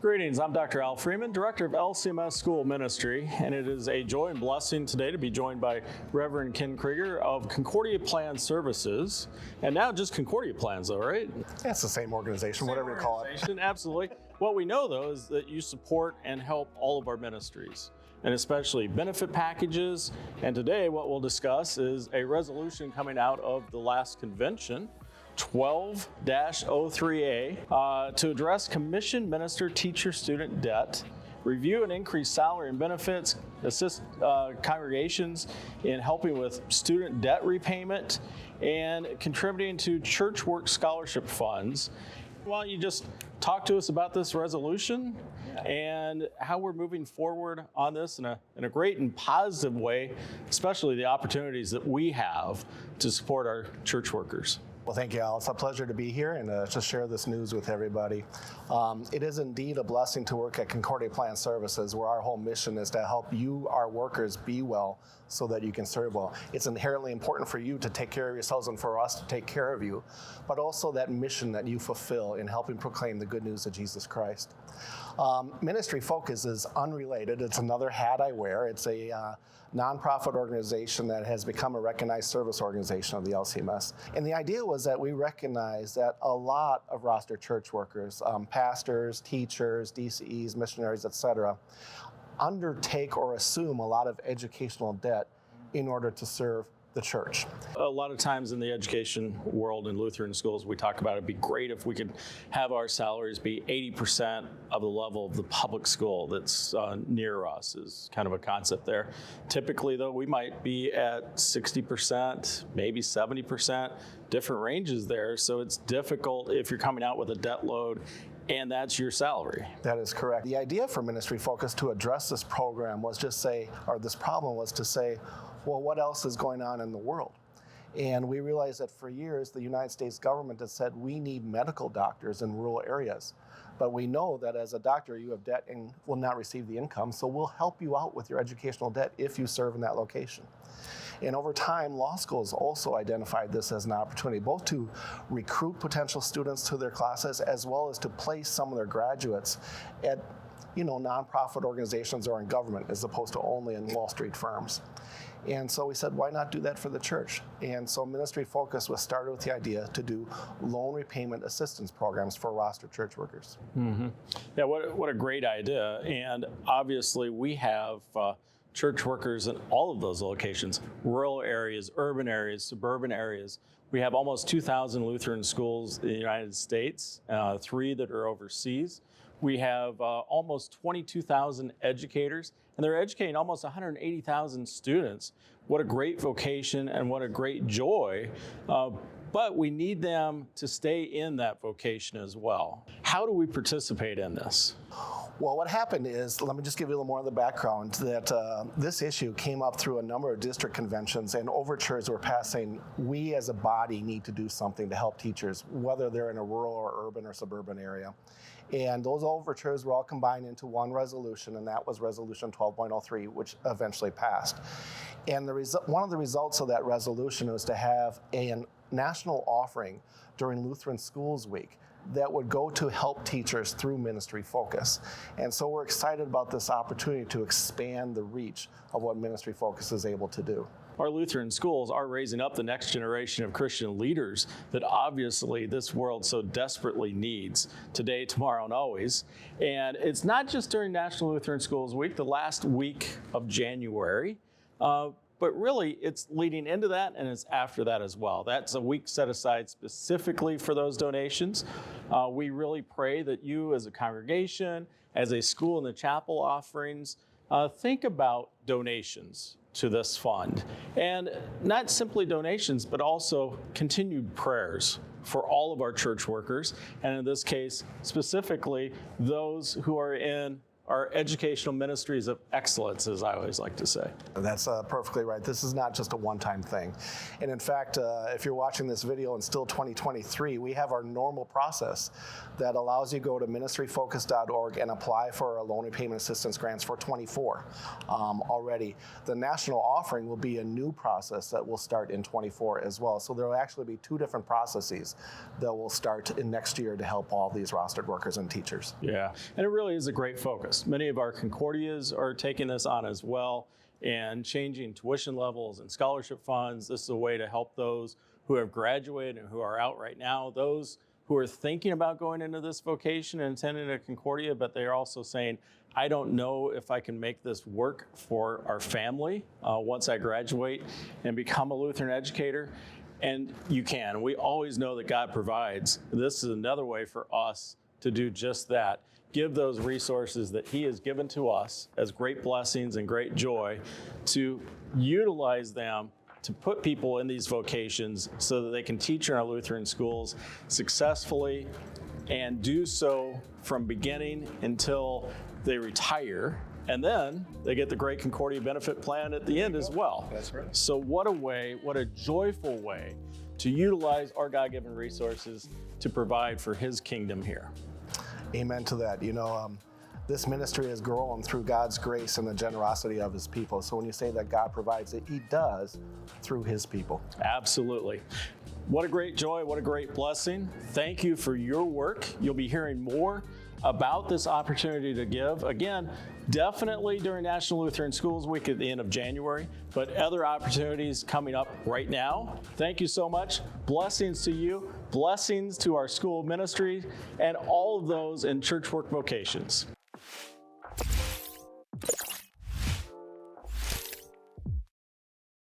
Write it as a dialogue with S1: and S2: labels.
S1: Greetings, I'm Dr. Al Freeman, Director of LCMS School Ministry, and it is a joy and blessing today to be joined by Reverend Ken Krieger of Concordia Plan Services, and now just Concordia Plans though, right?
S2: It's the same organization, whatever you call it.
S1: Absolutely. What we know though is that you support and help all of our ministries, and especially benefit packages, and today what we'll discuss is a resolution coming out of the last convention, 12-03A, to address commission minister teacher student debt, review and increase salary and benefits, assist congregations in helping with student debt repayment, and contributing to church work scholarship funds. Why don't you just talk to us about this resolution and how we're moving forward on this in a great and positive way, especially the opportunities that we have to support our church workers.
S2: Well, thank you, Al. It's a pleasure to be here and to share this news with everybody. It is indeed a blessing to work at Concordia Plan Services, where our whole mission is to help you, our workers, be well so that you can serve well. It's inherently important for you to take care of yourselves and for us to take care of you, but also that mission that you fulfill in helping proclaim the good news of Jesus Christ. MinistryFocus is unrelated. It's another hat I wear. It's a nonprofit organization that has become a recognized service organization of the LCMS. And the idea was that we recognize that a lot of roster church workers, pastors, teachers, DCEs, missionaries, etc., undertake or assume a lot of educational debt in order to serve the church.
S1: A lot of times in the education world in Lutheran schools, we talk about it'd be great if we could have our salaries be 80% of the level of the public school that's near us, is kind of a concept there. Typically though, we might be at 60%, maybe 70%, different ranges there. So it's difficult if you're coming out with a debt load and that's your salary.
S2: That is correct. The idea for MinistryFocus to address this program was just say, or this problem was to say, well, what else is going on in the world? And we realized that for years, the United States government has said we need medical doctors in rural areas. But we know that as a doctor, you have debt and will not receive the income, so we'll help you out with your educational debt if you serve in that location. And over time, law schools also identified this as an opportunity, both to recruit potential students to their classes, as well as to place some of their graduates at nonprofit organizations or in government, as opposed to only in Wall Street firms. And so we said, why not do that for the church? And so MinistryFocus was started with the idea to do loan repayment assistance programs for roster church workers.
S1: Mm-hmm. Yeah, what a great idea. And obviously we have church workers in all of those locations, rural areas, urban areas, suburban areas. We have almost 2,000 Lutheran schools in the United States, 3 that are overseas. We have almost 22,000 educators, and they're educating almost 180,000 students. What a great vocation and what a great joy. But we need them to stay in that vocation as well. How do we participate in this?
S2: Well, what happened is, let me just give you a little more of the background, that this issue came up through a number of district conventions, and overtures were passing, we as a body need to do something to help teachers, whether they're in a rural or urban or suburban area. And those overtures were all combined into one resolution, and that was Resolution 12.03, which eventually passed. And one of the results of that resolution was to have a national offering during Lutheran Schools Week that would go to help teachers through MinistryFocus. And so we're excited about this opportunity to expand the reach of what MinistryFocus is able to do.
S1: Our Lutheran schools are raising up the next generation of Christian leaders that obviously this world so desperately needs today, tomorrow, and always. And it's not just during National Lutheran Schools Week, the last week of January, but really it's leading into that and it's after that as well. That's a week set aside specifically for those donations. We really pray that you as a congregation, as a school in the chapel offerings, think about donations to this fund. And not simply donations, but also continued prayers for all of our church workers, and in this case, specifically those who are in are educational ministries of excellence, as I always like to say.
S2: That's perfectly right. This is not just a one-time thing. And in fact, if you're watching this video in still 2023, we have our normal process that allows you to go to MinistryFocus.org and apply for our loan repayment assistance grants for 24 already. The national offering will be a new process that will start in 24 as well. So there will actually be two different processes that will start in next year to help all these rostered workers and teachers.
S1: Yeah, and it really is a great focus. Many of our Concordias are taking this on as well and changing tuition levels and scholarship funds. This is a way to help those who have graduated and who are out right now, those who are thinking about going into this vocation and attending a Concordia, but they're also saying, I don't know if I can make this work for our family once I graduate and become a Lutheran educator. And you can. We always know that God provides. This is another way for us to do just that. Give those resources that He has given to us as great blessings and great joy, to utilize them to put people in these vocations so that they can teach in our Lutheran schools successfully and do so from beginning until they retire. And then they get the great Concordia benefit plan at the end as well.
S2: That's right.
S1: So what a way, what a joyful way to utilize our God-given resources to provide for His kingdom here.
S2: Amen to that. You know, this ministry has grown through God's grace and the generosity of His people. So when you say that God provides it, He does through His people.
S1: Absolutely. What a great joy, what a great blessing. Thank you for your work. You'll be hearing more about this opportunity to give. Again, definitely during National Lutheran Schools Week at the end of January, but other opportunities coming up right now. Thank you so much. Blessings to you, blessings to our school ministry, and all of those in church work vocations.